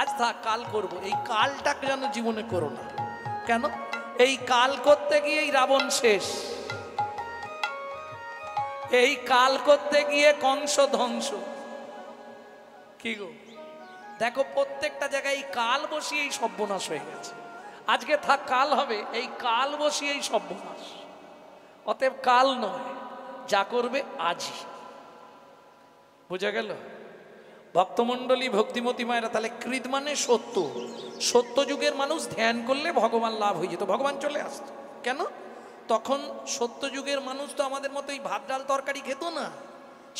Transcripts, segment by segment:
আজ থাক, কাল করব। এই কালটাকে যেন জীবনে করো না। কেন? এই কাল করতে গিয়েই রাবণ শেষ, এই কাল করতে গিয়ে কংস ধ্বংস। কি গো, দেখো প্রত্যেকটা জায়গায় এই কাল বসিয়েই সর্বনাশ হয়ে গেছে। আজকে থাক, কাল হবে, এই কাল বসিয়েই সর্বনাশ। অতএব কাল নয়, যা করবে আজই। বুঝা গেল ভক্তমণ্ডলী, ভক্তিমতী মায়েরা? তাহলে কৃত মানে সত্য। সত্য যুগের মানুষ ধ্যান করলে ভগবান লাভ হয়ে যেত, ভগবান চলে আসতো। কেন? তখন সত্য যুগের মানুষ তো আমাদের মতোই ভাত ডাল তরকারি খেত না।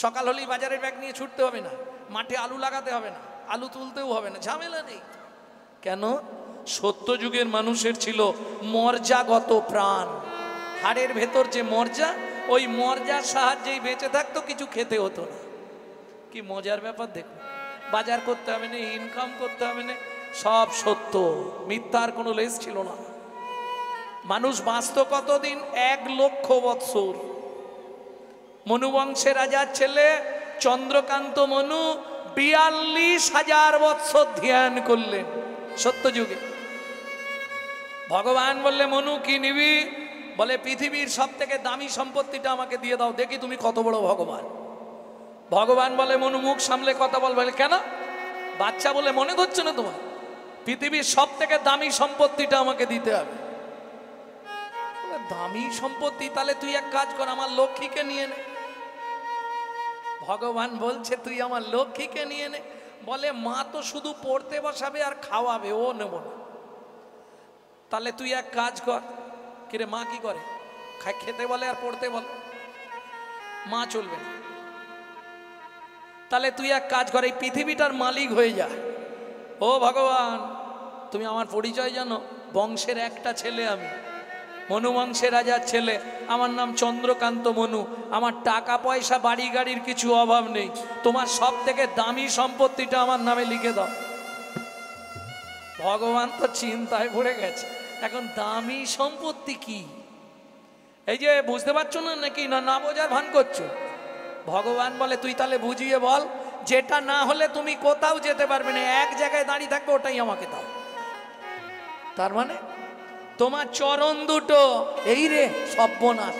সকাল হলেই বাজারের ব্যাগ নিয়ে ছুটতে হবে না, মাঠে আলু লাগাতে হবে না, আলু তুলতেও হবে না, ঝামেলা নেই। কেন? সত্য যুগের মানুষের ছিল মর্যাগত প্রাণ। হাড়ের ভেতর যে মর্যা, ওই মর্যার সাহায্যেই বেঁচে থাকতো, কিছু খেতে হতো না। কি মজার ব্যাপার দেখো, বাজার করতে হবে না, ইনকাম করতে হবে না, সব সত্য, মিথ্যার কোনো লেশ ছিল না। মানুষ বাঁচত কতদিন? 1,00,000 বৎসর। মনুবংশের রাজার ছেলে চন্দ্রকান্ত মনু 42,000 বৎসর ধ্যান করলেন সত্য যুগে। ভগবান বললে, মনু কি নিবি? বলে, পৃথিবীর সব থেকে দামি সম্পত্তিটা আমাকে দিয়ে দাও, দেখি তুমি কত বড় ভগবান। ভগবান বলে, মনু মুখ সামলে কথা বল। বলে, কেন? বাচ্চা বলে মনে ধরছে না তোমার? পৃথিবীর সব থেকে দামি সম্পত্তিটা আমাকে দিতে হবে। দামি সম্পত্তি? তাহলে তুই এক কাজ কর, আমার লক্ষ্মীকে নিয়ে নে। ভগবান বলছে, তুই আমার লক্ষ্মীকে নিয়ে নে। বলে, মা তো শুধু পড়তে বসাবে আর খাওয়াবে, ও নেব না। তাহলে তুই এক কাজ কর। কিরে, মা কি করে? খেতে বলে আর পড়তে বলে, মা চলবে না। তাহলে তুই এক কাজ কর, এই পৃথিবীটার মালিক হয়ে যা। ও ভগবান, তুমি আমার পরিচয় জানো? বংশের একটা ছেলে আমি, মনু বংশের রাজার ছেলে। আমার নাম চন্দ্রকান্ত মনু। আমার টাকা পয়সা বাড়ি গাড়ির কিছু অভাব নেই। তোমার সব থেকে দামি সম্পত্তিটা আমার নামে লিখে দাও। ভগবান তো চিন্তায় পড়ে গেছে, এখন দামি সম্পত্তি কি? এই যে বুঝতে পারছো না নাকি? না বোঝার ভান করছো? ভগবান বলে, তুই তাহলে বুঝিয়ে বল, যেটা না হলে তুমি কোথাও যেতে পারবে না, এক জায়গায় দাঁড়িয়ে থাকবে, ওটাই আমাকে দাও। তার মানে তোমার চরণ দুটো, এই রে সর্বনাশ,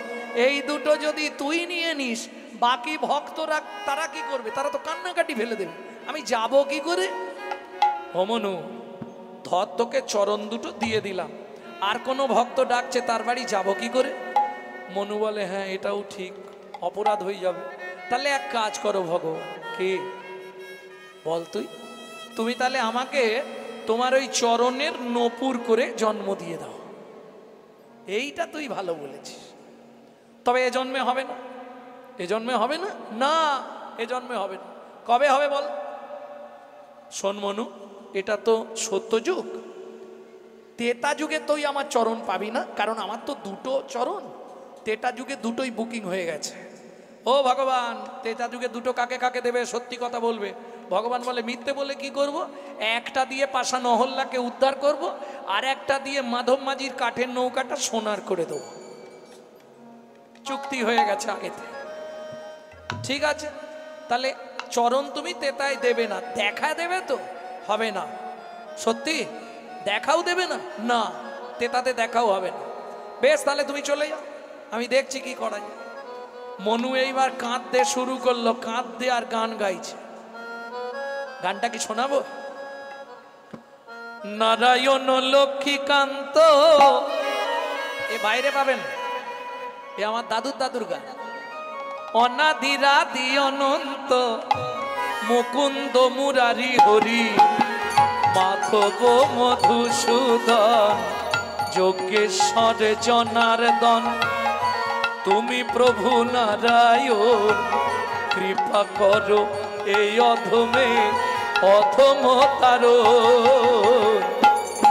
এই দুটো যদি তুই নিয়ে নিস, বাকি ভক্তরা তারা কি করবে? তারা তো কান্নাকাটি ফেলে দেবে। আমি যাব কি করে? মনু, ধর তোকে চরণ দুটো দিয়ে দিলাম, আর কোনো ভক্ত ডাকছে, তার বাড়ি যাব কি করে? মনু বলে, হ্যাঁ এটাও ঠিক, অপরাধ হয়ে যাবে। তাহলে এক কাজ করো ভগবান। কি বল তুই? তুমি তাহলে আমাকে তোমার ওই চরণের নপুর করে জন্ম দিয়ে দাও। এইটা তুই ভালো বলেছিস, তবে এ জন্মে হবে না। এ জন্মে হবে না, না এ জন্মে হবে না। কবে হবে বল? শোন মনু, এটা তো সত্য যুগ, তেতা যুগে তুই আমার চরণ পাবি না, কারণ আমার তো দুটো চরণ। তেতা যুগে দুটোই বুকিং হয়ে গেছে। ও ভগবান, তেতা যুগে দুটো কাকে কাকে দেবে? সত্যি কথা বলবে। ভগবান বলে, মিথ্যে বলে কি করব? একটা দিয়ে পাশা নহল্লাকে উদ্ধার করব, আর একটা দিয়ে মাধব মাঝির কাঠের নৌকাটা সোনার করে দেবো। চুক্তি হয়ে গেছে আগে থেকে। ঠিক আছে, তাহলে চরণ তুমি তেতায় দেবে না, দেখা দেবে তো? হবে না। সত্যি দেখাও দেবে না? না, তেতাতে দেখাও হবে না। বেশ, তাহলে তুমি চলে যাও, আমি দেখছি কি করা যায়। মনু এইবার কাঁদতে শুরু করলো, কাঁদতে আর গান গাইছে। গানটা কি শোনাবো? নারায়ণ লক্ষ্মীকান্ত, এ বাইরে পাবেন, এ আমার দাদুর গান। অনাদিরাদি অনন্ত মুকুন্দ মুরারি হরি, মাধব মধুসূদন যোগেশ্বর জনার্দন, তুমি প্রভু নারায়ণ, কৃপা করো এই অধমে অধম তারণ।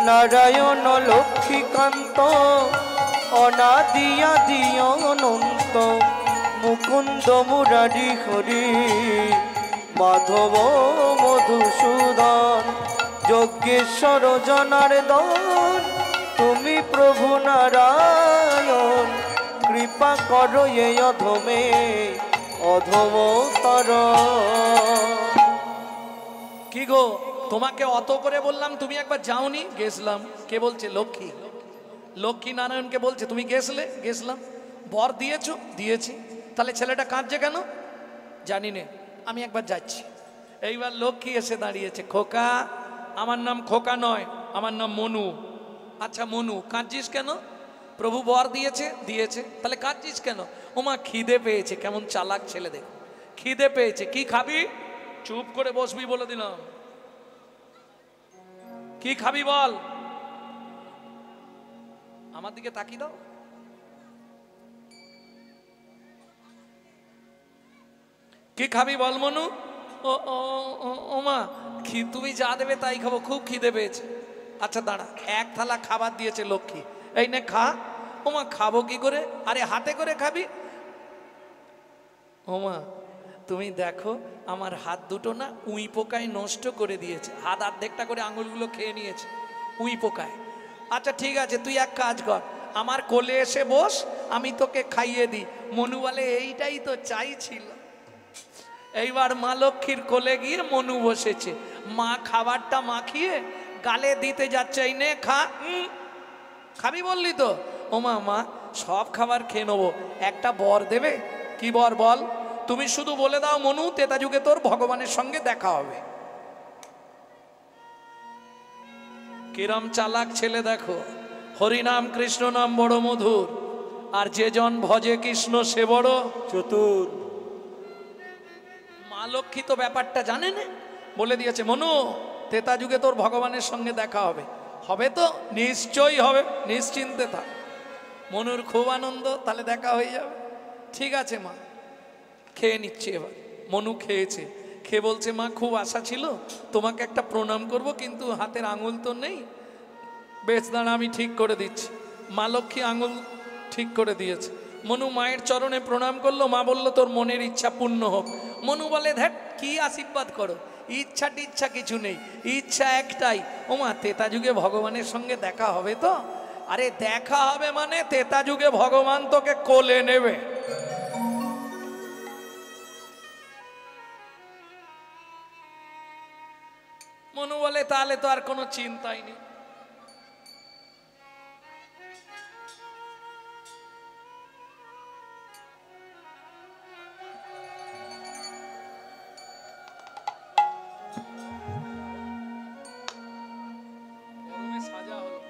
নারায়ণ লক্ষ্মীকান্ত, অনাদি আদি অনন্ত মুকুন্দ মুরারি হরি, মাধব মধুসূদন যোগেশ্বর জনার্দন, তুমি প্রভু নারায়ণ, কৃপা করো এই অধমে অধম তারণ। কি গো, তোমাকে অত করে বললাম, তুমি একবার যাওনি? গেছিলাম। কে বলছে? লক্ষ্মী। লক্ষ্মী নারায়ণকে বলছে তুমি গেছলে? গেছিলাম। বর দিয়েছো? দিয়েছি। তাহলে ছেলেটা কাঁদছে কেন? জানি না, আমি একবার যাচ্ছি। এইবার লক্ষ্মী এসে দাঁড়িয়েছে। খোকা, আমার নাম খোকা নয়, আমার নাম মনু। আচ্ছা মনু, কাঁদছিস কেন? প্রভু বর দিয়েছে? দিয়েছে। তাহলে কাঁদছিস কেন? ওমা খিদে পেয়েছে। কেমন চালাক ছেলে দেখ, খিদে পেয়েছে। কি খাবি? চুপ করে বসবি বলে দিলাম। কি খাবি বল? আমার দিকে তাকিয়ে দাও। কি খাবি বল মনু? ও ও ও মা, তুমি যা দেবে তাই খাবো, খুব খিদে পেয়েছে। আচ্ছা দাঁড়া, এক থালা খাবার দিয়েছে লক্ষ্মী, এই নে খা। ওমা খাবো কি করে? আরে হাতে করে খাবি। ওমা তুমি দেখো আমার হাত দুটো না উই পোকায় নষ্ট করে দিয়েছে, হাত অর্ধেকটা করে আঙুলগুলো খেয়ে নিয়েছে উই পোকায়। আচ্ছা ঠিক আছে, তুই এক কাজ কর, আমার কোলে এসে বস, আমি তোকে খাইয়ে দিই। মনু বলে এইটাই তো চাইছিল। এইবার মা লক্ষ্মীর কোলে গিয়ে মনু বসেছে, মা খাবারটা মাখিয়ে গালে দিতে যাচ্ছে, এই নে খা। খাবি বললি তো? ওমা মা সব খাবার খেয়ে নেবো, একটা বর দেবে। কি বর বল? তুমি শুধু বলে দাও মনু, তেতা যুগে তোর ভগবানের সঙ্গে দেখা হবে। কিরম চালাক ছেলে দেখো। হরিনাম কৃষ্ণ নাম বড় মধুর, আর যে জন ভজে কৃষ্ণ সে বড় চতুর। মা লক্ষ্মী তো ব্যাপারটা জানে না, বলে দিয়েছে মনু তেতা যুগে তোর ভগবানের সঙ্গে দেখা হবে। হবে তো? নিশ্চয়ই হবে, নিশ্চিন্তে থাক। মনুর খুব আনন্দ, তাহলে দেখা হয়ে যাবে। ঠিক আছে মা, খেয়ে নিচ্ছে। এবার মনু খেয়েছে, খেয়ে বলছে মা খুব আশা ছিল তোমাকে একটা প্রণাম করব, কিন্তু হাতের আঙুল তো নেই। বেশ দাঁড়া, আমি ঠিক করে দিচ্ছি। মা লক্ষ্মী আঙুল ঠিক করে দিয়েছে। মনু মায়ের চরণে প্রণাম করলো। মা বলল তোর মনের ইচ্ছা পূর্ণ হোক। মনু বলে ধ্যাট, কি আশীর্বাদ করো, ইচ্ছা টিচ্ছা কিছু নেই, ইচ্ছা একটাই, ওমা তেতা যুগে ভগবানের সঙ্গে দেখা হবে তো। আরে দেখা হবে মানে তেতা যুগে ভগবান তোকে কোলে নেবে। মনু বলে তাহলে তো আর কোনো চিন্তাই নেই। সাজা হলো।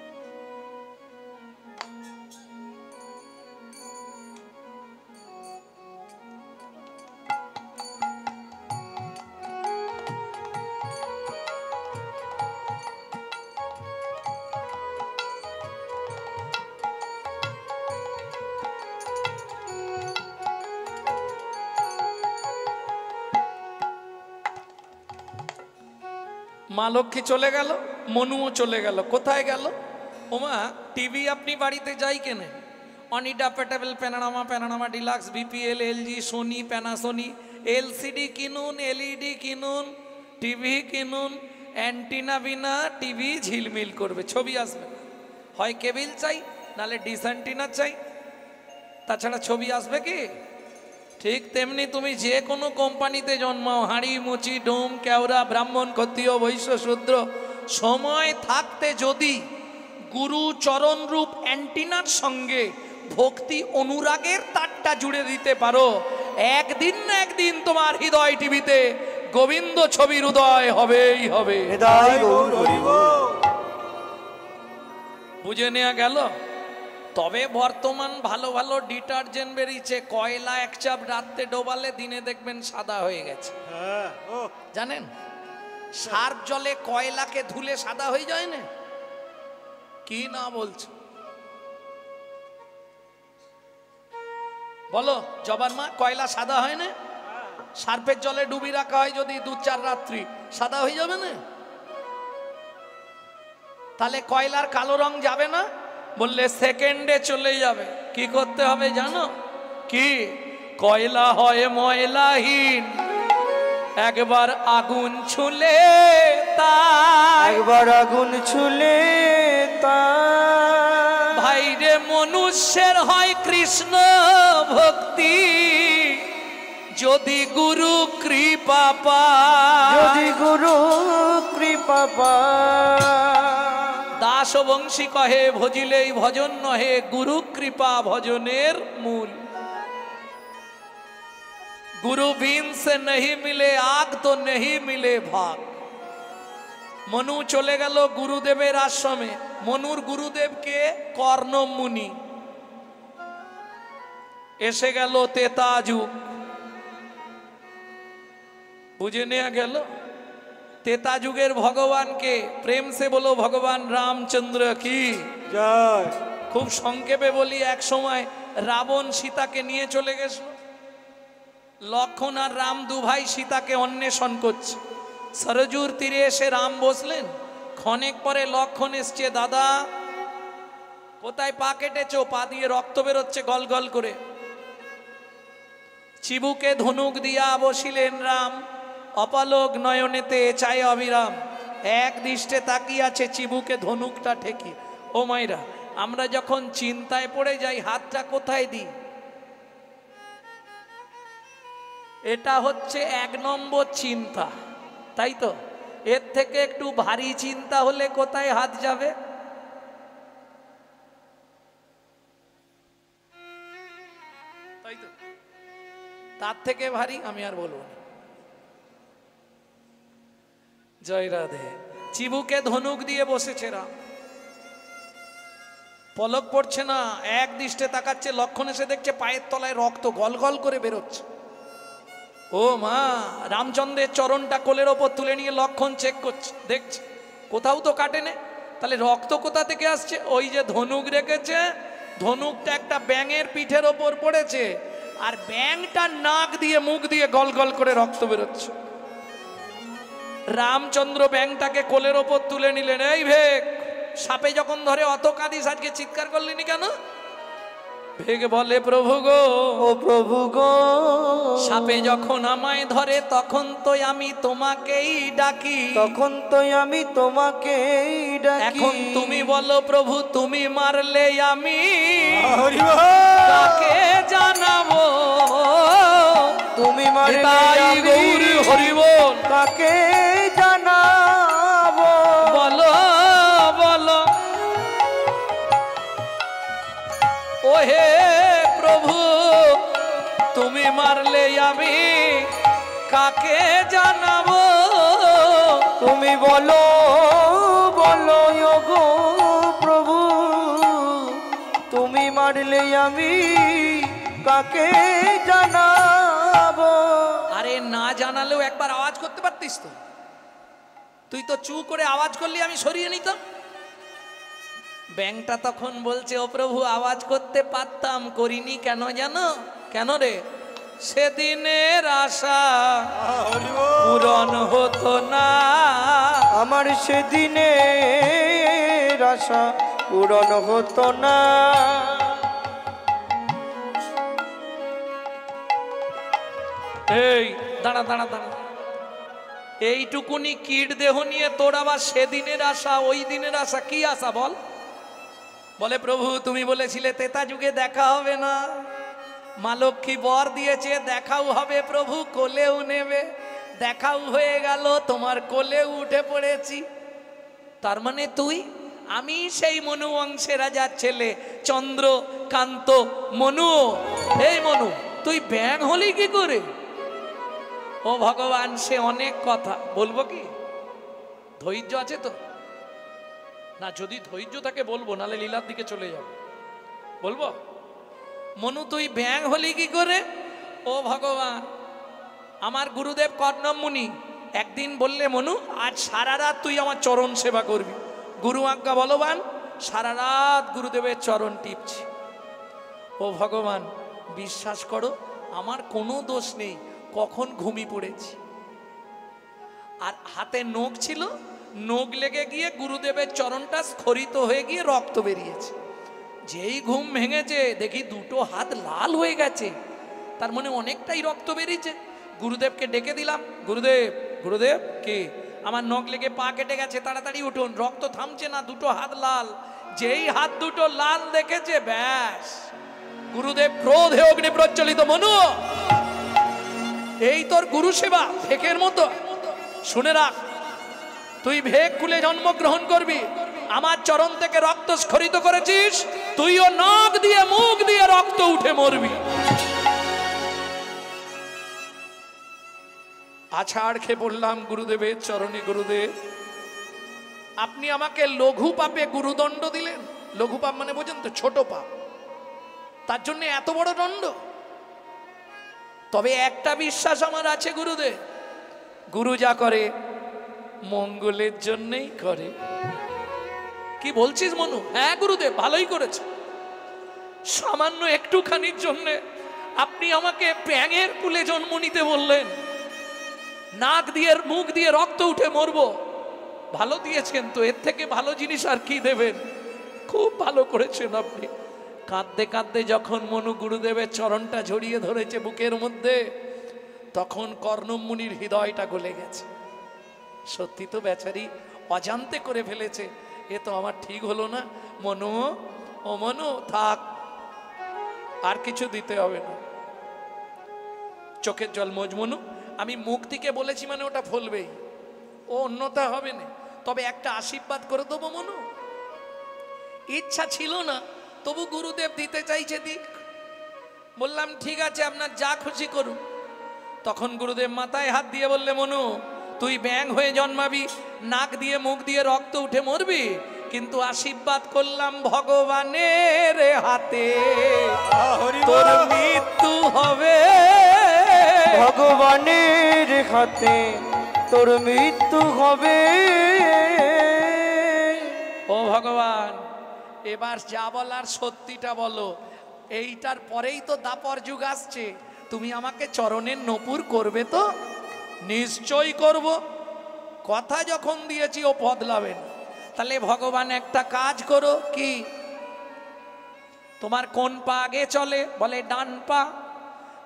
মা লক্ষ্মী চলে গেল, মনুও চলে গেল। কোথায় গেল? ওমা টিভি আপনি বাড়িতে যাই কেনে, অনিডা, পেটেবল, panorama deluxe, BPL, LG, Sony, Panasonic, LCD কিনুন, এলইডি কিনুন, টিভি কিনুন, অ্যান্টিনা বিনা টিভি ঝিলমিল করবে, ছবি আসবে না। হয় কেবিল চাই, নালে ডিস অ্যান্টিনা চাই, তাছাড়া ছবি আসবে কি? ঠিক তেমনি তুমি যে কোনো কোম্পানিতে জন্মাও, হাঁড়ি, মুচি, ডোম, কেওড়া, ব্রাহ্মণ, ক্ষত্রিয়, বৈশ্য, শূদ্র, সময় থাকতে যদি গুরু চরণ রূপ অ্যান্টিনার সঙ্গে ভক্তি অনুরাগের তারটা জুড়ে দিতে পারো, একদিন না একদিন তোমার হৃদয় টিভিতে গোবিন্দ ছবির উদয় হবেই হবে। বুঝে নেওয়া গেল? তবে বর্তমান ভালো ভালো ডিটারজেন্ট বেরিয়েছে, কয়লা এক চাপ রাত্রে ডোবালে দিনে দেখবেন সাদা হয়ে গেছে। জানেন সার্ফ জলে কয়লাকে ধুলে সাদা হয়ে যায় না? কি না বলছো বলো জবান মা, কয়লা সাদা হয় না? সার্ফের জলে ডুবি রাখা হয় যদি 2-4 রাত্রি, সাদা হয়ে যাবে না? তাহলে কয়লার কালো রং যাবে না? বললে সেকেন্ডে চলে যাবে। কি করতে হবে জানো? কি? কয়লা হয় ময়লাহীন, একবার আগুন ছুলে তা, একবার আগুন ছুলে তা। ভাইরে মনুষ্যের হয় কৃষ্ণ ভক্তি, যদি গুরু কৃপা পায়, যদি গুরু কৃপা পায়। দাস বংশী কহে ভজিলেই ভজন নহে, গুরু কৃপা ভজনের মূল। गुरु बीन से नहीं मिले आग तो नहीं मिले भाग। मनु चले गেল গুরুদেবের আশ্রমে। মনুর গুরুদেবকে কর্ণ মুনি। এসে গেল তেতা যুগ, বুঝে নেওয়া গেল। তেতা যুগের ভগবানকে প্রেম সে বলো ভগবান রামচন্দ্র কি জয়। খুব সংক্ষেপে বলি, এক সময় রাবণ সীতাকে নিয়ে চলে গেছিল। লক্ষণ আর রাম দু ভাই সীতাকে অন্বেষণ করছে। সরজুর তীরে এসে রাম বসলেন। ক্ষণেক পরে লক্ষণ এসছে, দাদা কোথায় পা কেটেছো? পা দিয়ে রক্ত বেরোচ্ছে গল গল করে। চিবুকে ধনুক দিয়া বসিলেন রাম, অপালক নয়নেতে চায় অবিরাম। এক দৃষ্টে তাকিয়ে আছে চিবুকে ধনুকটা ঠেকি। ও মাইরা, আমরা যখন চিন্তায় পড়ে যাই হাতটা কোথায় দিই? এটা হচ্ছে এক নম্বর চিন্তা, তাই তো? এর থেকে একটু ভারী চিন্তা হলে কোথায় হাত যাবে? তাই তো? তার থেকে ভারী আমি আর বলবো না। জয় রাধে। চিবুকে ধনুক দিয়ে বসেছে রাম, পলক পড়ছে না, এক দৃষ্টে তাকাচ্ছে। লক্ষণ এসে দেখছে পায়ের তলায় রক্ত গল গল করে বেরোচ্ছে। ও মা, রামচন্দ্রের চরণটা কোলের ওপর তুলে নিয়ে লক্ষণ চেক করছে, দেখছে কোথাও তো কাটেনে। তাহলে রক্ত কোথা থেকে আসছে? ওই যে ধনুক রেখেছে, ধনুকটা একটা ব্যাঙের পিঠের ওপর পড়েছে, আর ব্যাঙটা নাক দিয়ে মুখ দিয়ে গল গল করে রক্ত বেরোচ্ছে। রামচন্দ্র ব্যাঙটাকে কোলের ওপর তুলে নিলেন। এই ভেক, সাপে যখন ধরে অত কাঁদিস, আজকে চিৎকার করলিনি কেন? ভেগ বলে, প্রভু গো, ও প্রভু গো, সাপে যখন আমায় ধরে তখন তো আমি তোমাকেই ডাকি, তখন তো আমি তোমাকেই ডাকি। এখন তুমি বলো প্রভু, তুমি মারলে আমি হরি বল। কাকে জানাবো? তুমি মারলে তাই আমি গৌরী হরি বল, কাকে জানাবো? বলো বলো ও হে প্রভু, তুমি মারলে আমি কাকে জানাবো? তুমি বলো বলো গো প্রভু, তুমি মারলে আমি কাকে জানাবো? আরে না জানালেও একবার আওয়াজ করতে পারতিস তো। তুই তো চু করে আওয়াজ করলি, আমি সরিয়ে নিতাম। ব্যাংকটা তখন বলছে, ও প্রভু আওয়াজ করতে পারতাম, করিনি কেন জানো? কেন রে? সেদিনের আশা পূরণ হতো না, আমার সেদিনের আশা পূরণ হতো না। এই দাঁড়া দাঁড়া দাঁড়া, এইটুকুনি কীট দেহ নিয়ে তোর আবার সেদিনের আশা, ওই দিনের আশা, কি আশা বল? বলে, প্রভু তুমি বলেছিলে তেতা যুগে দেখা হবে না, মা লক্ষ্মী বর দিয়েছে দেখাও হবে, প্রভু কোলেও নেবে। দেখাও হয়ে গেল, তোমার কোলেও উঠে পড়েছি। তার মানে তুই, আমি সেই মনু বংশের রাজার ছেলে চন্দ্রকান্ত মনু। এই মনু, তুই ব্যাঙ হলি কি করে? ও ভগবান, সে অনেক কথা বলবো, কি ধৈর্য আছে তো? না, যদি ধৈর্য থাকে বলবো, নালে লীলার দিকে চলে যাব। বলবো, মনু তুই ব্যাঙ হলি কি করে? ও ভগবান, আমার গুরুদেব কর্ণম মুনি একদিন বললে, মনু আজ সারা রাত তুই আমার চরণ সেবা করবি। গুরু আজ্ঞা বলবান, সারা রাত গুরুদেবের চরণ টিপছি। ও ভগবান, বিশ্বাস করো আমার কোনো দোষ নেই, কখন ঘুমিয়ে পড়েছি। আর হাতে নখ ছিল, নখ লেগে গিয়ে গুরুদেবের চরণটা স্খলিত হয়ে গিয়ে রক্ত বেরিয়েছে। যেই ঘুম ভেঙেছে দেখি দুটো হাত লাল হয়ে গেছে, তার মানে অনেকটাই রক্ত বেরিয়েছে। গুরুদেবকে ডেকে দিলাম, গুরুদেব গুরুদেব কে? আমার নখ লেগে পা কেটে গেছে, তাড়াতাড়ি উঠুন, রক্ত থামছে না, দুটো হাত লাল। যেই হাত দুটো লাল দেখেছে, ব্যাস গুরুদেব ক্রোধে অগ্নি প্রজ্বলিত। মনু এই তোর গুরু সেবা ভেকের মতো? শুনে রাখ, তুই ভেক কুলে জন্মগ্রহণ করবি, আমার চরণ থেকে রক্ত স্খলিত করেছিস, তুইও নাক দিয়ে মুখ দিয়ে রক্ত উঠে মরবি। আছাড় খেয়ে বললাম গুরুদেবের চরণে, গুরুদেব আপনি আমাকে লঘু পাপে গুরুদণ্ড দিলেন। লঘু পাপ মানে বোঝেন তো, ছোট পাপ, তার জন্য এত বড় দণ্ড? তবে একটা বিশ্বাস আমার আছে গুরুদেব, গুরু যা করে মঙ্গলের জন্যই করে। কি বলছিস মনু? হ্যাঁ গুরুদেব, ভালোই করেছে। সামান্য একটুখানির জন্য আপনি আমাকে ব্যাঙের কুলে জন্ম নিতে বললেন, নাক দিয়ে মুখ দিয়ে রক্ত উঠে মরবো। ভালো দিয়েছেন তো, এর থেকে ভালো জিনিস আর কি দেবেন? খুব ভালো করেছেন আপনি। কাঁদতে কাঁদতে যখন মনু গুরুদেবের চরণটা জড়িয়ে ধরেছে বুকের মধ্যে, তখন কর্ণমুনির হৃদয়টা গলে গেছে। সত্যি তো বেচারি অজান্তে করে ফেলেছে, এ তো আমার ঠিক হলো না। মনু, ও মনু থাক, আর কিছু দিতে হবে না। চোখের জল মোজ মনু, আমি মুক্তিকে বলেছি মানে ওটা ফলবেই, ও অন্যতা হবে না। তবে একটা আশীর্বাদ করে দেবো মনু। ইচ্ছা ছিল না, তবু গুরুদেব দিতে চাইছে, দিক। বললাম ঠিক আছে, আপনার যা খুশি করুন। তখন গুরুদেব মাথায় হাত দিয়ে বললে, মনু তুই ব্যাঙ হয়ে জন্মাবি, নাক দিয়ে মুখ দিয়ে রক্ত উঠে মরবি, কিন্তু আশীর্বাদ করলাম ভগবানের হাতে তোর মৃত্যু হবে। ভগবানের হাতে তোর মৃত্যু হবে। ও ভগবান, এবার যা বলার সত্যিটা বলো। এইটার পরেই তো দাপর যুগ আসছে, তুমি আমাকে চরণের নপুর করবে তো? নিশ্চয়ই করব। কথা যখন দিয়েছি ও বদলাবেন। তাহলে ভগবান একটা কাজ করো। কি? তোমার কোন পা আগে চলে? বলে ডান পা।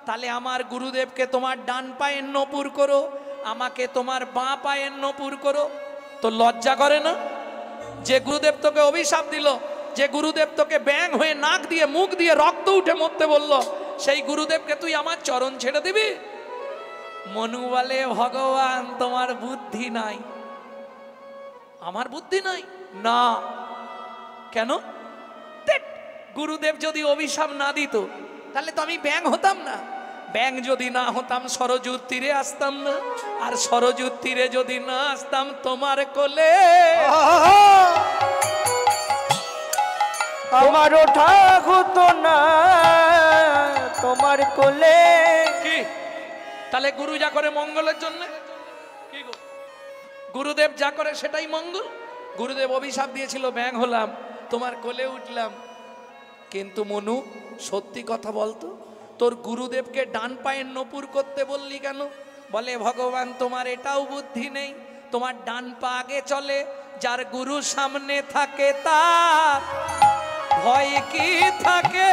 তাহলে আমার গুরুদেবকে তোমার ডান পায়ের নপুর করো, আমাকে তোমার বাঁ পায়ের নপুর করো। তো লজ্জা করে না? যে গুরুদেব তোকে অভিশাপ দিল, যে গুরুদেব তোকে ব্যাঙ হয়ে নাক দিয়ে মুখ দিয়ে রক্ত উঠে মরতে বলল, সেই গুরুদেবকে তুই আমার চরণ ছেড়ে দিবি? মনু বলে, ভগবান তোমার বুদ্ধি নাই। আমার বুদ্ধি নাই না? কেন? গুরুদেব যদি অভিশাপ না দিত তাহলে তো আমি ব্যাঙ হতাম না। ব্যাঙ যদি না হতাম সরজুর তীরে আসতাম না, আর সরজুর তীরে যদি না আসতাম তোমার কোলে আমার ওঠা হতো না তোমার কোলে। কি? তাহলে গুরু যা করে মঙ্গলের জন্য, কি গো? গুরুদেব যা করে সেটাই মঙ্গল। গুরুদেব অভিশাপ দিয়েছিল, ব্যাঙ হলাম, তোমার কোলে উঠলাম। কিন্তু মনু সত্যি কথা বলতো, তোর গুরুদেবকে ডান পায়ের নপুর করতে বললি কেন? বলে, ভগবান তোমার এটাও বুদ্ধি নেই, তোমার ডান পা আগে চলে, যার গুরু সামনে থাকে তার ভয় কি থাকে?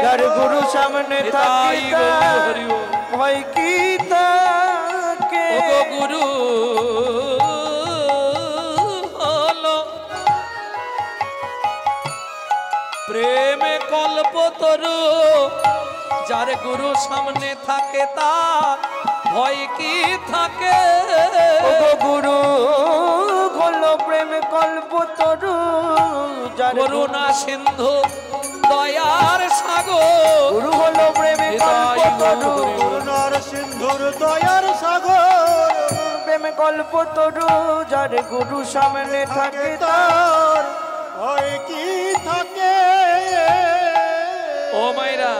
যার গুরু সামনে থাকে তার ভয় কি থাকে? ও গুরু হলো প্রেমে কল্পতরু, যার গুরু সামনে থাকে তার ভয় কি থাকে? ও গুরু হলো প্রেম কল্পতরু, যার করুণা সিন্ধু দয়ার সাগর। গুরু হলো প্রেম কল্পতরু, করুণার সিন্ধুর দয়ার সাগর। প্রেম কল্পতরু, যার গুরু সামনে থাকে তার ভয় কি থাকে? ও মায়েরা,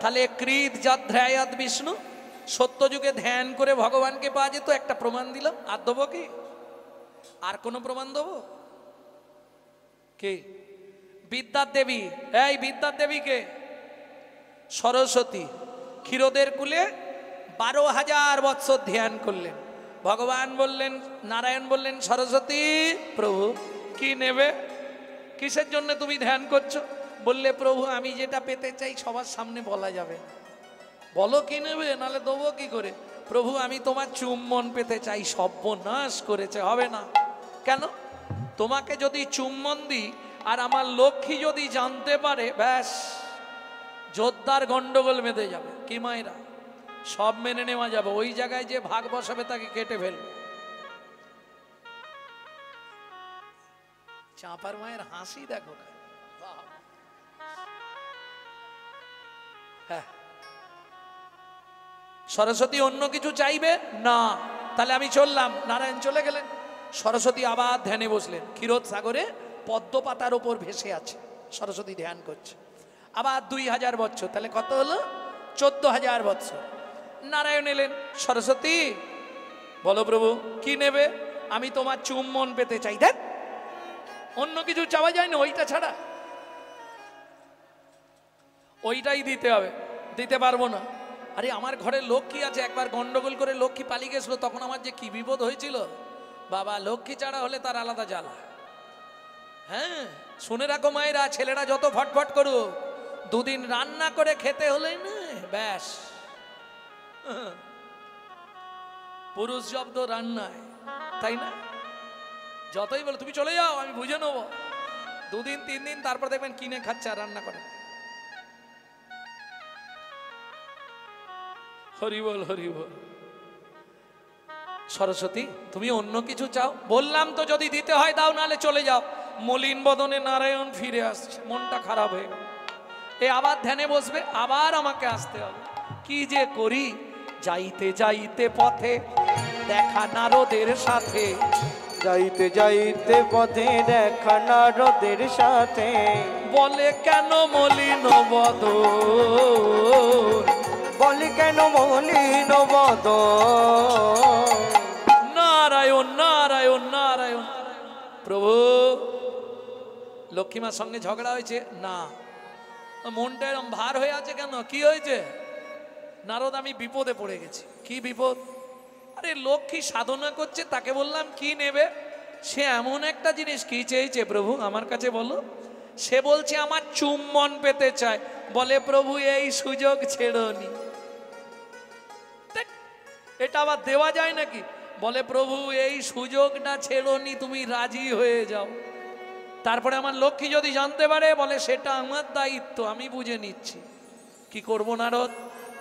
তাহলে কৃত যাধ্যায়াত বিষ্ণু, সত্য যুগে ধ্যান করে ভগবানকে পাওয়া যেত। একটা প্রমাণ দিলাম, আর দেবো কি? আর কোনো প্রমাণ দেবো? কে? বিদ্যার দেবী। এই বিদ্যার দেবীকে সরস্বতী ক্ষীরোদের কুলে 12,000 বৎসর ধ্যান করলেন। ভগবান বললেন, নারায়ণ বললেন, সরস্বতী প্রভু কি নেবে? কিসের জন্য তুমি ধ্যান করছো? বললে, প্রভু আমি যেটা পেতে চাই সবার সামনে বলা যাবে না। বলো কি নেবে, নালে দেবো কি করে? প্রভু আমি তোমার চুম্বন পেতে চাই। সর্বনাশ করেছে, হবে না। কেন? তোমাকে যদি চুম্বন দিই আর আমার লক্ষ্মী যদি জানতে পারে, ব্যাস জোরদার গন্ডগোল বেঁধে যাবে। কি মায়েরা? সব মেনে নেওয়া যাবে, ওই জায়গায় যে ভাগ বসাবে তাকে কেটে ফেলবে। চাঁপার মায়ের হাসি দেখো। হ্যাঁ, সরস্বতী অন্য কিছু চাইবে না, তাহলে আমি চললাম। নারায়ণ চলে গেলেন, সরস্বতী আবার ধ্যানে বসলেন। ক্ষীরোদ সাগরে পদ্ম পাতার উপর ভেসে আছে, সরস্বতী ধ্যান করছে। আবার 2000 বছর, তাহলে কত হলো? 14,000 বছর। নারায়ণ এলেন, সরস্বতী বলো প্রভু কি নেবে? আমি তোমার চুম্বন পেতে চাই। দেখ, অন্য কিছু চাওয়া যায় না, ওইটা ছাড়া ওইটাই দিতে হবে। দিতে পারবো না। আরে আমার ঘরে লক্ষ্মী আছে, একবার গন্ডগোল করে লক্ষ্মী পালিয়ে গেছিল, তখন আমার যে কি বিপদ হয়েছিল বাবা। লক্ষ্মী ছাড়া হলে তার আলাদা জ্বালা। হ্যাঁ, শুনে রাখো মায়েরা, ছেলেরা যত ফটফট করুক, দুদিন রান্না করে খেতে হলে না ব্যাস। পুরুষ শব্দ রান্নায়, তাই না? যতই বলো তুমি চলে যাও, আমি বুঝে নেবো। 2 দিন 3 দিন, তারপর দেখবেন কিনে খাচ্ছে আর রান্না করে। হরি বল, হরি বল। সরস্বতী তুমি অন্য কিছু চাও? বললাম তো যদি দিতে হয় দাও, নালে চলে যাও। মলিন বদনে নারায়ণ ফিরে আসছে, মনটা খারাপ হয়ে গেল। এ আবার ধ্যানে বসবে, আবার আমাকে আসতে হবে। কি যে করি, যাইতে যাইতে পথে দেখা নারদের সাথে। যাইতে যাইতে পথে দেখা নারদের সাথে। বলে কেন মলিন বদন, বলে কেন মলিন বদন। নারায়ণ নারায়ণ নারায়ণ। প্রভু লক্ষ্মীমার সঙ্গে ঝগড়া হয়েছে না? মনটা এরকম ভার হয়ে আছে কেন? কি হয়েছে? নারদ আমি বিপদে পড়ে গেছি। কি বিপদ? আরে লক্ষ্মী সাধনা করছে, তাকে বললাম কি নেবে? সে এমন একটা জিনিস কি চেয়েছে প্রভু আমার কাছে বলো? সে বলছে আমার চুম্বন পেতে চায়। বলে প্রভু এই সুযোগ ছেড়োনি। এটা আবার দেওয়া যায় নাকি? বলে প্রভু এই সুযোগটা ছেড়োনি, তুমি রাজি হয়ে যাও। তারপরে আমার লক্ষ্মী যদি জানতে পারে, বলে সেটা আমার দায়িত্ব, আমি বুঝে নিচ্ছি। কি করবো নারদ?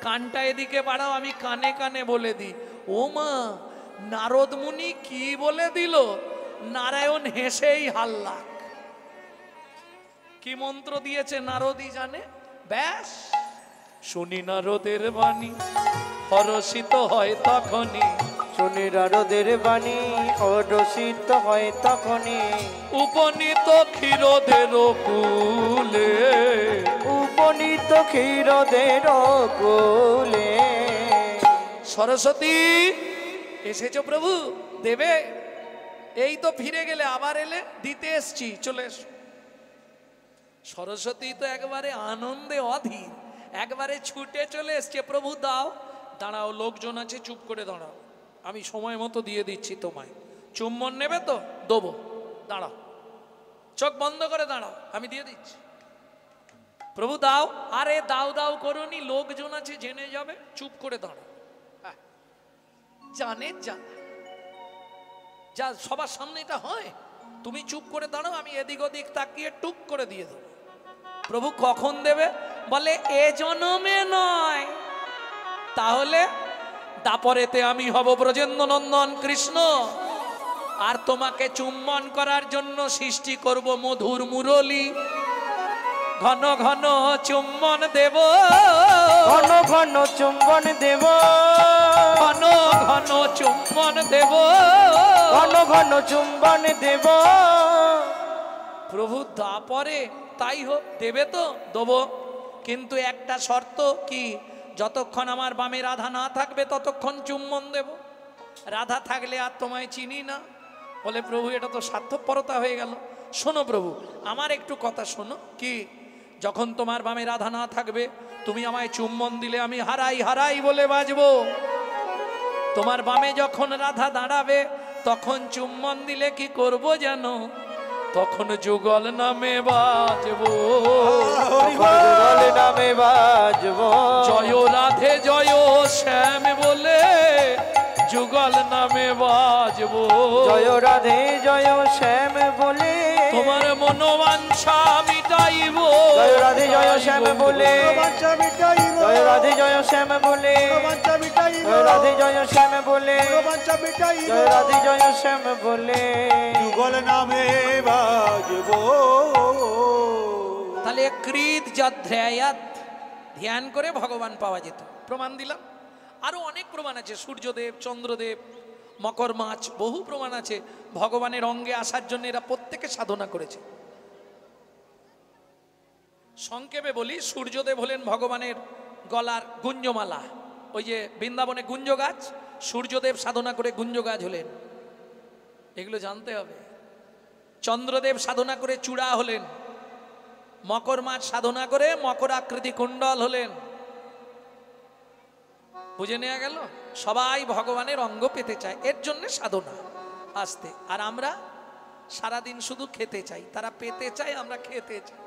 কানটা এদিকে বাড়াও, আমি কানে কানে বলে দিই। ও মা, নারদ মুনি কি বলে দিল? নারায়ণ হেসেই হাল্লা। কি মন্ত্র দিয়েছে নারদই জানে। ব্যাস, শুনি নারদের বাণী, হরষিত হয় তখনই। শুনি নারদের বাণী, হরষিত হয় তখনই। উপনীত ক্ষীরোদের কুলে, উপনীত ক্ষীরোদের কুলে। সরস্বতী এসেছো প্রভু, দেবে? এই তো ফিরে গেলে, আবার এলে, দিতে এসছি, চলে এসো। সরস্বতী তো একবারে আনন্দে অধীর, একবারে ছুটে চলে এসছে। প্রভু দাও। দাঁড়াও, লোকজন আছে, চুপ করে দাঁড়াও, আমি সময় মতো দিয়ে দিচ্ছি তোমায়। চুম্বন নেবে তো? দেবো, দাঁড়াও, চোখ বন্ধ করে দাঁড়াও, আমি দিয়ে দিচ্ছি। প্রভু দাও। আরে দাও দাও করুনি, লোকজন আছে জেনে যাবে, চুপ করে দাঁড়াও। জানে যা যা সবার সামনে এটা হয়, তুমি চুপ করে দাঁড়াও, আমি এদিক ওদিক তাকিয়ে টুক করে দিয়ে দেবো। প্রভু কখন দেবে? বলে এ জনমে নয়, তাহলে দাপরেতে আমি হব ব্রজেন্দ্র নন্দন কৃষ্ণ, আর তোমাকে চুম্বন করার জন্য সৃষ্টি করব মধুর মুরলী। ঘন ঘন চুম্বন দেব, ঘন ঘন চুম্বন দেব, ঘন ঘন চুম্বন দেব, ঘন ঘন চুম্বন দেব। প্রভু দাপরে তাই হোক, দেবে তো? দেবো, কিন্তু একটা শর্ত। কি? যতক্ষণ আমার বামে রাধা না থাকবে ততক্ষণ চুম্বন দেব, রাধা থাকলে আর তোমায় চিনি না। বলে প্রভু এটা তো স্বার্থপরতা হয়ে গেল। শোনো প্রভু, আমার একটু কথা শোনো। কি? যখন তোমার বামে রাধা না থাকবে, তুমি আমায় চুম্বন দিলে আমি হারাই হারাই বলে বাজবো। তোমার বামে যখন রাধা দাঁড়াবে, তখন চুম্বন দিলে কি করব জানো? তখন যুগল নামে বাজবো, যুগল নামে বাজবো। জয় রাধে জয় শ্যাম বলে যুগল নামে বাজবো। জয় রাধে জয় শ্যাম বলে তোমার মনোবাঞ্ছা মিটাইব। জয় রাধে জয় শ্যাম বলে, মনোবাঞ্ছা মিটাইব, জয় রাধে জয় শ্যাম বলে, মনোবাঞ্ছা মিটাইব, জয় রাধে জয় শ্যাম বলে, মনোবাঞ্ছা মিটাইব, জয় রাধে জয় শ্যাম বলে। যুগল নামে বাজব। তাহলে কৃত যধ্যায়াত ধ্যান করে ভগবান পাওয়া যেত, প্রমাণ দিলাম। আরো অনেক প্রমাণ আছে, সূর্যদেব, চন্দ্রদেব, মকর মাছ, বহু প্রমাণ আছে ভগবানের অঙ্গে আসার জন্য এরা প্রত্যেকে সাধনা করেছে। সংক্ষেপে বলি, সূর্যদেব হলেন ভগবানের গলার গুঞ্জমালা, ওই যে বৃন্দাবনে গুঞ্জ গাছ, সূর্যদেব সাধনা করে গুঞ্জ গাছ হলেন, এগুলো জানতে হবে। চন্দ্রদেব সাধনা করে চূড়া হলেন, মকর মাছ সাধনা করে মকর আকৃতি কুণ্ডল হলেন। বুঝে নেওয়া গেল? সবাই ভগবানের অঙ্গ পেতে চায়, এর জন্য সাধনা আসতে। আর আমরা সারাদিন শুধু খেতে চাই, তারা পেতে চাই, আমরা খেতে চাই।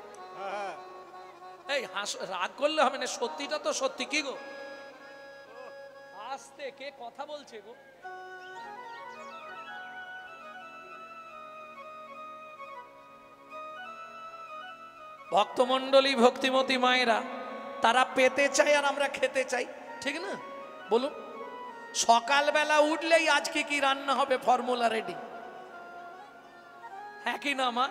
এই রাগ করলে হবে না, সত্যিটা তো সত্যি। কি গো আসতে, কে কথা বলছে গো? ভক্তমণ্ডলী, ভক্তিমতী মায়েরা, তারা পেতে চায় আর আমরা খেতে চাই, ঠিক না? বলুন, সকালবেলা উঠলেই আজকে কি রান্না হবে ফর্মুলা রেডি, হ্যাঁ কি না মা?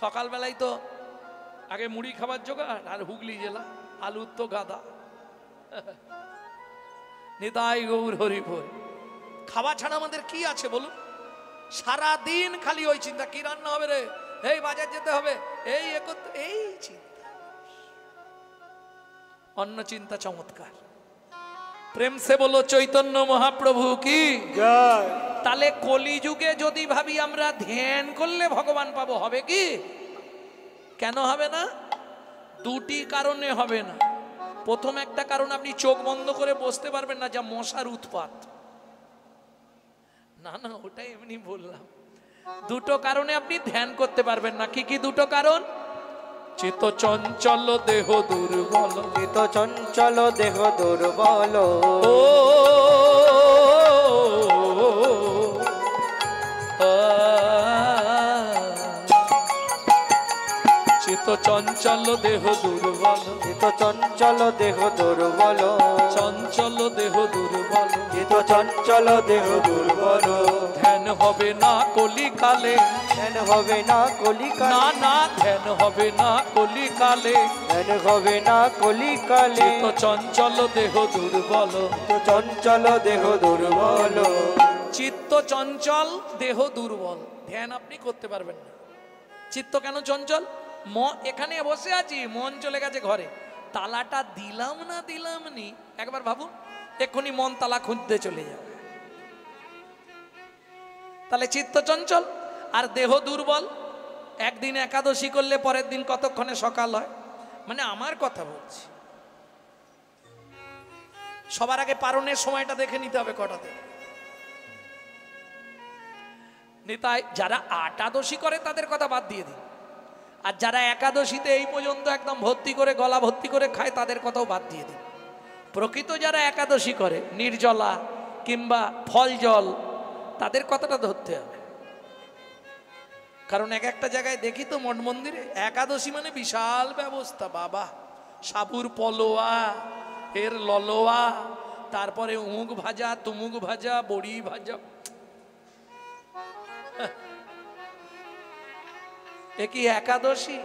সকালবেলায় তো আগে মুড়ি খাবার জোগাড়, আর হুগলি জেলা আলুর তো গাদা। নিতাই গৌর হরিপুর। খাওয়া ছাড়া আমাদের কি আছে বলুন? সারা দিন খালি ওই চিন্তা, কি রান্না হবে রে, এই বাজার যেতে হবে, এই এই চিন্তা, অন্য চিন্তা। চমৎকার। প্রেম সে বলো চৈতন্য মহাপ্রভু কি জয়। তাহলে কলিযুগে যদি ভাবি আমরা ধ্যান করলে ভগবান পাবো, হবে কি? কেন হবে না? দুটি কারণে হবে না। প্রথম একটা কারণ, আপনি চোখ বন্ধ করে বসতে পারবেন না, যা মশার উৎপাত। না না, ওটাই এমনি বললাম। দুটো কারণে আপনি ধ্যান করতে পারবেন না। কি কি দুটো কারণ? চিত্ত চঞ্চল দেহ দুর্বল, চিত্ত চঞ্চল দেহ দুর্বল, ও চিত্ত চঞ্চল দেহ দুর্বল, চিত্ত চঞ্চল দেহ দুর্বল, চঞ্চল দেহ দুর্বল, চিত্ত চঞ্চল দেহ দুর্বল। ধ্যান হবে না কলিকালে, ধ্যান হবে না কলিকালে, না না ধ্যান হবে না কলিকালে, ধ্যান হবে না কলিকালে। চিত্ত চঞ্চল দেহ দুর্বল, চিত্ত চঞ্চল দেহ দুর্বল, চিত্ত চঞ্চল দেহ দুর্বল, ধ্যান আপনি করতে পারবেন না। চিত্ত কেন চঞ্চল? এখানে বসে আছি, মন চলে গেছে ঘরে, তালাটা দিলাম না দিলাম নি, একবার ভাবুন, এক্ষুনি মন তালা খুঁজতে চলে যাবে। তাহলে চিত্ত চঞ্চল। আর দেহ দুর্বল, একদিন একাদশী করলে পরের দিন কতক্ষণে সকাল হয়, মানে আমার কথা বলছি। সবার আগে পারণের সময়টা দেখে নিতে হবে কটাতে। নিতাই যারা আটাদশী করে তাদের কথা বাদ দিয়ে দিন, আর যারা একাদশীতে এই পর্যন্ত একদম ভর্তি করে, গলা ভর্তি করে খায়, তাদের কথাও বাদ দিয়ে দিন। প্রকৃত যারা একাদশী করে, নির্জলা কিংবা ফল জল, তাদের কথাটা ধরতে হবে। কারণ এক একটা জায়গায় দেখি তো মঠ মন্দিরে একাদশী মানে বিশাল ব্যবস্থা, বাবা, সাবুর পলোয়া, এর ললোয়া, তারপরে উমুক ভাজা, তুমুক ভাজা, বড়ি ভাজা। এ কি একাদশী?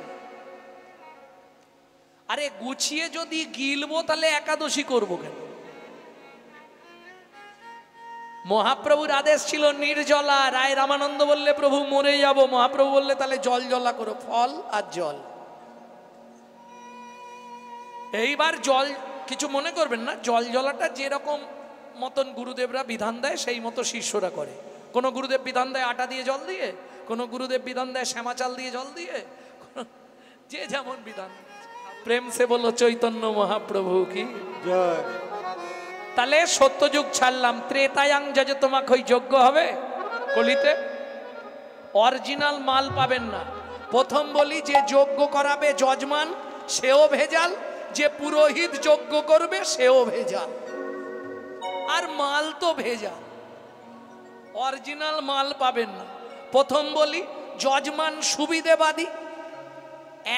আরে গুছিয়ে যদি গিলবো তাহলে একাদশী করবো কেন? মহাপ্রভুর আদেশ ছিল নির্জলা। রায় রামানন্দ বললে প্রভু মরে যাব, মহাপ্রভু বললে তাহলে জল জলা করো, ফল আর জল। এইবার জল কিছু মনে করবেন না, জল জলাটা যেরকম মতন গুরুদেবরা বিধান দেয় সেই মতো শিষ্যরা করে। কোন গুরুদেব বিধান দেয় আটা দিয়ে জল দিয়ে, কোন গুরুদেব বিধান দেয় শ্যামা চাল দিয়ে জল দিয়ে, যে যেমন বিধান। প্রেম সে বলো চৈতন্য মহাপ্রভু কি জয়। তাহলে সত্যযুগ ছাড়লাম, ত্রেতায়াং যজ তোমাকে ওই যোগ্য হবে। কলিতে অরিজিনাল মাল পাবেন না। প্রথম বলি, যে যজ্ঞ করাবে যজমান সেও ভেজাল, যে পুরোহিত যজ্ঞ করবে সেও ভেজাল, আর মাল তো ভেজাল, অরিজিনাল মাল পাবেন না। প্রথম বলি যজমান সুবিধেবাদী।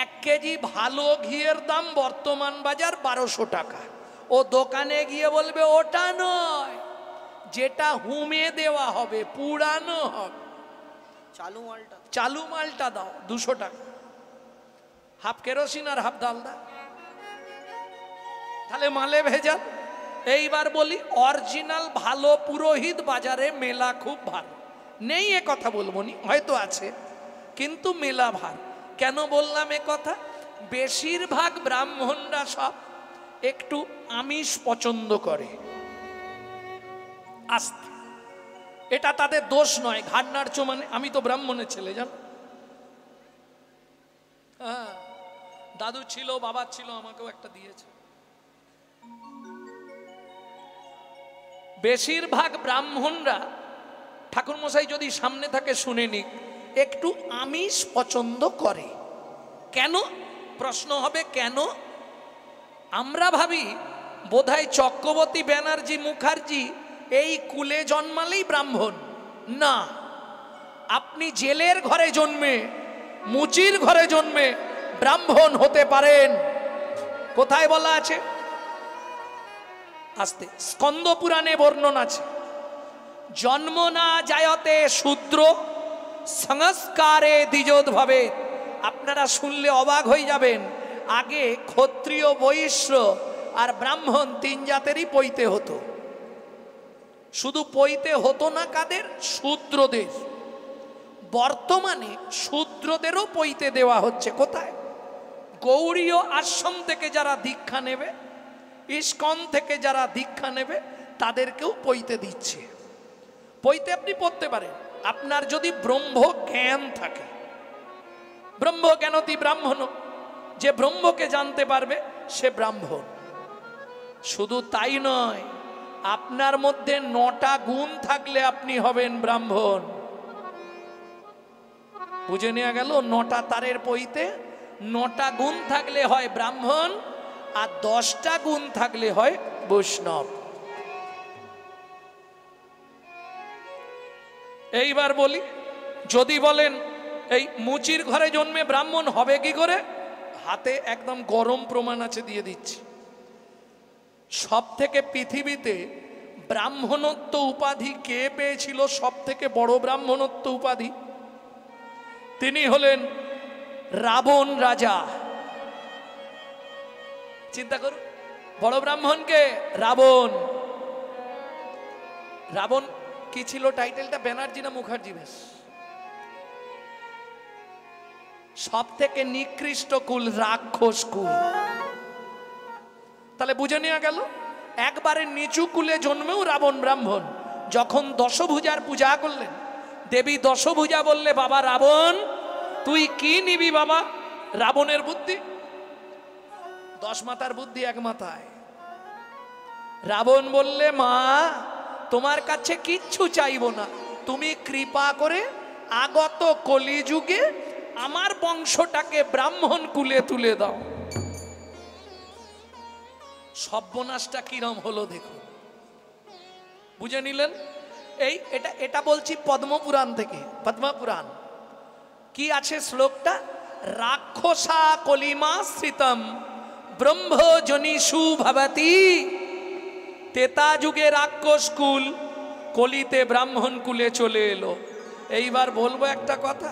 1 কেজি ভালো ঘিয়ের দাম বর্তমান বাজার 1200 টাকা। ও দোকানে গিয়ে বলবে ওটা নয়, যেটা হুমে দেওয়া হবে, পুরানো হবে, চালু মালটা দাও 200 টাকা, হাফ কেরোসিন আর হাফ ডালদা, তাহলে মালে ভেজাল। এইবার বলি অরিজিনাল ভালো পুরোহিত বাজারে মেলা খুব ভালো নেই, এ কথা বলবো নি, হয়তো আছে, কিন্তু মেলা ভার। কেন বললাম এ কথা? বেশিরভাগ ব্রাহ্মণরা সব একটু আমিষ পছন্দ করে, আস্তে, এটা তাদের দোষ নয়। ঘাড় নাড়ছো মানে, আমি তো ব্রাহ্মণের ছেলে জানো, হ্যাঁ, দাদু ছিল, বাবা ছিল, আমাকেও একটা দিয়েছে। বেশিরভাগ ব্রাহ্মণরা, ঠাকুরমশাই যদি সামনে থাকে শুনে নিক, একটু আমিষ পছন্দ করে। কেন? প্রশ্ন হবে কেন? আমরা ভাবি বোধহয় চক্রবর্তী ব্যানার্জি মুখার্জি এই কুলে জন্মালেই ব্রাহ্মণ। না, আপনি জেলের ঘরে জন্মে, মুচির ঘরে জন্মে ব্রাহ্মণ হতে পারেন। কোথায় বলা আছে? আস্তে, স্কন্দ পুরাণে বর্ণন আছে, জন্ম না জায়তে শূদ্র সংস্কারে দ্বিজোদ্ভবে। আপনারা শুনলে অবাক হয়ে যাবেন, আগে ক্ষত্রিয়, বৈশ্য আর ব্রাহ্মণ 3 জাতেরই পৈতে হতো। শুধু পৈতে হতো না কাদের? শূদ্রদের। বর্তমানে শূদ্রদেরও পৈতে দেওয়া হচ্ছে। কোথায়? গৌড়ীয় আশ্রম থেকে যারা দীক্ষা নেবে, ইস্কন থেকে যারা দীক্ষা নেবে, তাদেরকেও পৈতে দিচ্ছে। পৈতে আপনি পড়তে পারেন, আপনার যদি ব্রহ্ম জ্ঞান থাকে। ব্রহ্ম জ্ঞানতি ব্রাহ্মণ, যে ব্রহ্মকে জানতে পারবে সে ব্রাহ্মণ। শুধু তাই নয়, আপনার মধ্যে 9টা গুণ থাকলে আপনি হবেন ব্রাহ্মণ। বুঝে নেওয়া গেল? 9টা তারের পৈতে 9টা গুণ থাকলে হয় ব্রাহ্মণ, আর 10টা গুণ থাকলে হয় বৈষ্ণব। এইবার বলি, যদি বলেন এই মুচির ঘরে জন্মে ব্রাহ্মণ হবে কি করে, হাতে একদম গরম প্রমাণ আছে, দিয়ে দিচ্ছি। সব থেকে পৃথিবীতে ব্রাহ্মণত্ব উপাধি কে পেয়েছিল? সব থেকে বড় ব্রাহ্মণত্ব উপাধি তিনি হলেন রাবণ রাজা। চিন্তা করুন, বড় ব্রাহ্মণকে রাবণ। রাবণ কি ছিল টাইটেলটা? ব্যানার্জি না মুখার্জি? বেশ, সব থেকে নিকৃষ্ট কুল, রাক্ষস কুল। তাহলে বুঝে নেওয়া গেল, একবারে নিচু কুলে জন্মেও রাবণ ব্রাহ্মণ। যখন দশভুজার পূজা করলেন, দেবী দশভুজা বললে, বাবা রাবণ তুই কি নিবি বাবা? রাবণের বুদ্ধি 10 মাথার বুদ্ধি 1 মাথায়। রাবণ বললে, মা তোমার কাছে কিচ্ছু চাইবো না, তুমি কৃপা করে আগত কলিযুগে আমার বংশটাকে ব্রাহ্মণ কুলে তুলে দাও। সর্বনাশটা কিরম হলো দেখুন, বুঝে নিলেন? এটা বলছি পদ্মপুরাণ থেকে। পদ্মপুরাণ কি আছে শ্লোকটা? রাক্ষসা কলিমাশ্রিতম ব্রহ্মজনিষু ভবতি। তেতা যুগে রাক্ষস কুল, কলিতে ব্রাহ্মণ কুলে চলে এলো। এইবার বলবো একটা কথা,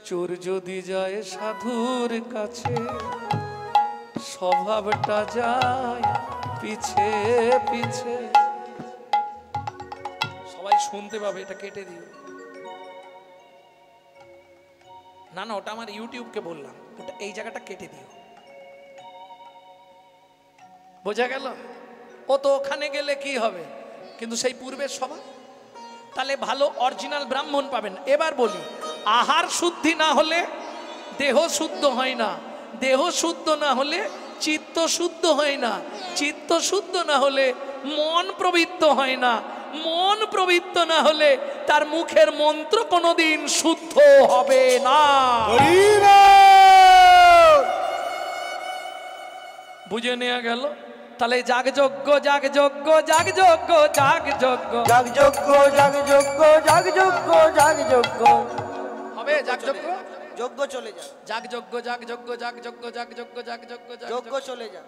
চোর যদি যায় সাধুর কাছে, স্বভাবটা যায় পিছে পিছে। সবাই শুনতে পাবে, এটা কেটে দিও না। না, ওটা আমার ইউটিউবকে বললাম, ওটা এই জায়গাটা কেটে দিও। বোঝা গেল? ও তো ওখানে গেলে কি হবে, কিন্তু সেই পূর্বের স্বভাব। তাহলে ভালো অরিজিনাল ব্রাহ্মণ পাবেন। এবার বলি, আহার শুদ্ধি না হলে দেহ শুদ্ধ হয় না, দেহ শুদ্ধ না হলে চিত্ত শুদ্ধ হয় না, চিত্ত শুদ্ধ না হলে মন প্রবৃত্ত হয় না, মন প্রবৃত্ত না হলে তার মুখের মন্ত্র কোনোদিন শুদ্ধ হবে না। বুঝে নেওয়া গেল? তাহলে যাগযজ্ঞ যাগযজ্ঞ যাগযজ্ঞ যাগযজ্ঞ যাগযজ্ঞ যাগযজ্ঞ যাগযজ্ঞ যাগযজ্ঞ হবে যাগযজ্ঞ যজ্ঞ চলে যা যাগযজ্ঞ যাগযজ্ঞ যাগযজ্ঞ যাগযজ্ঞ যাগযজ্ঞ যজ্ঞ চলে যা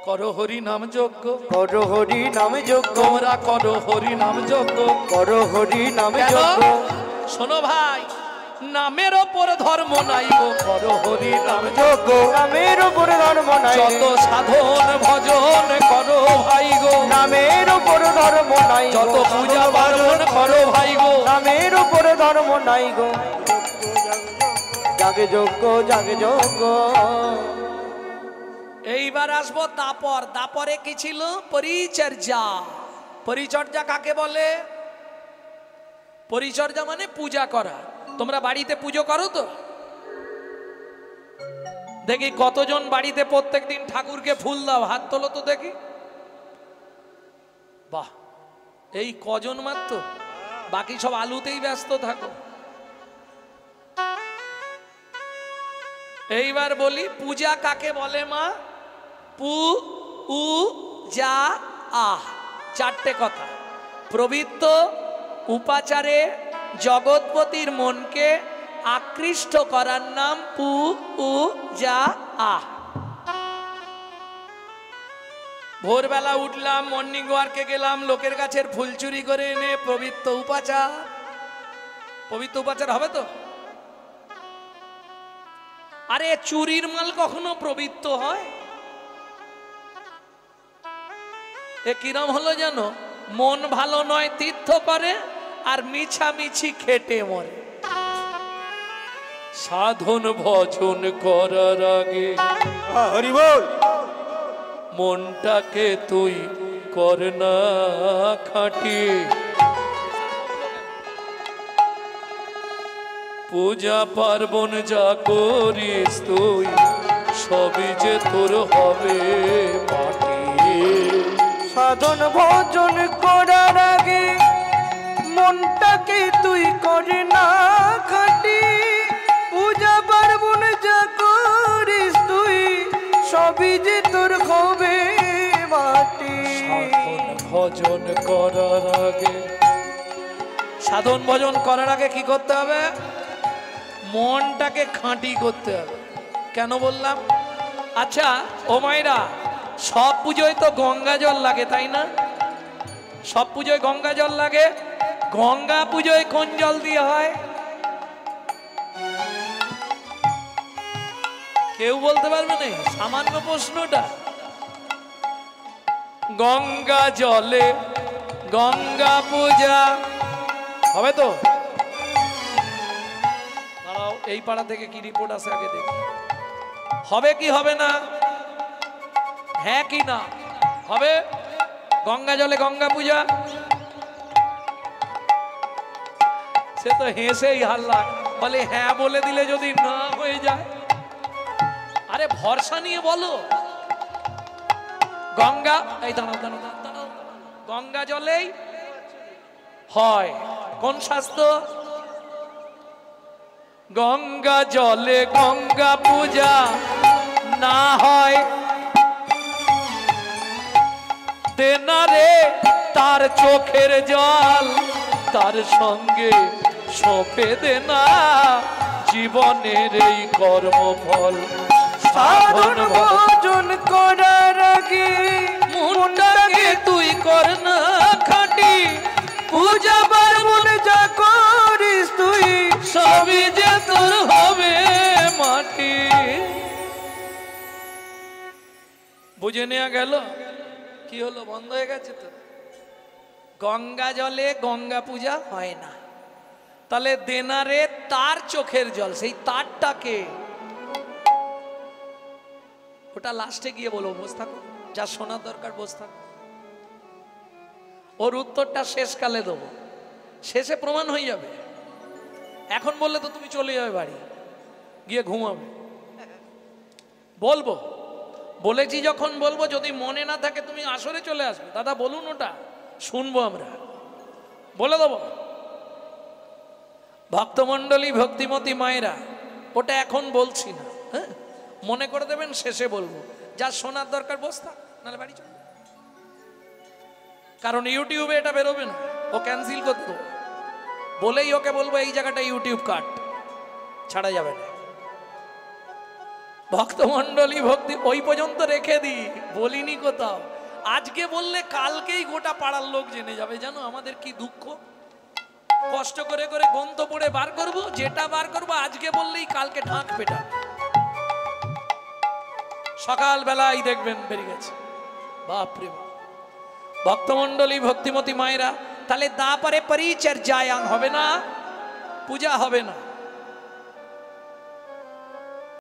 করো হরি নাম যজ্ঞ করো হরি নাম যজ্ঞ তোমরা করো হরি নাম যজ্ঞ করো হরি নাম কেন? যজ্ঞ শোনো ভাই নামের ওপর ধর্ম নাই গো করো হরি নাম যজ্ঞ নামের উপর ধর্ম নাই যত সাধন ভজন করো ভাই গো নামের উপর ধর্ম নাই যত পূজা পার্বণ করো ভাই গো নামের উপর ধর্ম নাই গো যাগযজ্ঞ যাগযজ্ঞ এইবার আসবো দাপর দাপরে কি ছিল পরিচর্যা পরিচর্যা কাকে বলে পরিচর্যা মানে পূজা করা তোমরা বাড়িতে পুজো করো তো দেখি কতজন বাড়িতে প্রত্যেকদিন ঠাকুরকে ফুল দাও হাত তোলো তো দেখি বাহ এই কজন মাত্র বাকি সব আলুতেই ব্যস্ত থাকো এইবার বলি পূজা কাকে বলে মা পু উ যা আহ চারটে কথা প্রবৃত্ত উপাচারে জগৎপতির মনকে আকৃষ্ট করার নাম পু উ যা আহ ভোরবেলা উঠলাম মর্নিং ওয়ার্কে গেলাম লোকের গাছের ফুল চুরি করে এনে পবিত্র উপাচার হবে তো আরে চুরির মাল কখনো পবিত্র হয় এ কিরম হলো জানো মন ভালো নয় তীর্থ করে আর মিছামিছি খেটে মরে সাধন ভজন করার আগে হরি বল মনটাকে তুই কর না খাটি পূজা পার্বণ যা করিস তুই সবই যে তোর হবে মাটি সাধন ভজন করার আগে মনটাকে তুই করে না খাটি পূজা পার্বণ যা করিস তুই সবই যে তোর হবে মাটি সাধন ভজন করার আগে সাধন ভজন করার আগে কি করতে হবে মনটাকে খাঁটি করতে হবে কেন বললাম আচ্ছা ও মায়েরা সব পুজোয় তো গঙ্গা জল লাগে তাই না সব পুজোয় গঙ্গা জল লাগে গঙ্গা পুজোয় কোন জল দিয়ে হয় কেউ বলতে পারবে না সামান্য প্রশ্নটা গঙ্গা জলে গঙ্গা পূজা হবে তো দাঁড়াও এই পাড়া থেকে কি রিপোর্ট আছে আগে দেখি হবে কি হবে না হ্যাঁ কি না হবে গঙ্গা জলে গঙ্গা পূজা সে তো হেসেই হাল্লা বলে হ্যাঁ বলে দিলে যদি না হয়ে যায় আরে ভরসা নিয়ে বলো গঙ্গা এই দাঁড়াও দাঁড়াও দাঁড়াও গঙ্গা জলেই হয় কোন শাস্ত্র গঙ্গা জলে গঙ্গা পূজা না হয় দেনা রে তার চোখের জল তার সঙ্গে সঁপে দেনা জীবনের এই কর্মফল সাধন ভজন করার আগে মনটাকে তুই কর না খাঁটি পূজা পার্বণ যা করিস তুই সবই যে তোর হবে মাটি বুঝে নেওয়া গেল কি হলো বন্ধ হয়ে গেছে তো গঙ্গা জলে গঙ্গা পূজা হয় না তাহলে দেনারে তার চোখের জল সেই তারটাকে ওটা লাস্টে গিয়ে বলো বসে থাকো যা শোনার দরকার বসে থাকো ওর উত্তরটা শেষকালে দেবো শেষে প্রমাণ হয়ে যাবে এখন বললে তো তুমি চলে যাবে বাড়ি গিয়ে ঘুমাবে বলবো বলেছি যখন বলবো যদি মনে না থাকে তুমি আসরে চলে আসবে দাদা বলুন ওটা শুনবো আমরা বলে দেবো ভক্তমণ্ডলী ভক্তিমতী মায়েরা ওটা এখন বলছি না হ্যাঁ মনে করে দেবেন শেষে বলবো যা শোনার দরকার বসতা, নাহলে বাড়ি চল। কারণ ইউটিউবে এটা বেরোবে না, ও ক্যান্সেল করতো বলেই ওকে বলবো এই জায়গাটা ইউটিউব কাট, ছাড়া যাবে না। ভক্তমণ্ডলী ভক্তি ওই পর্যন্ত রেখে দি, বলিনি কোথাও। আজকে বললে কালকেই গোটা পাড়ার লোক জেনে যাবে। জানো আমাদের কি দুঃখ, কষ্ট করে করে গ্রন্থ পড়ে বার করব, যেটা বার করব আজকে বললেই কালকে ঢাক পেটা, সকাল বেলায় দেখবেন বেরিয়ে গেছে। বাপরে বাপ। ভক্তমণ্ডলী ভক্তিমতী মায়েরা, তাহলে দা পারে পরিচর্যায়াং হবে না, পূজা হবে না।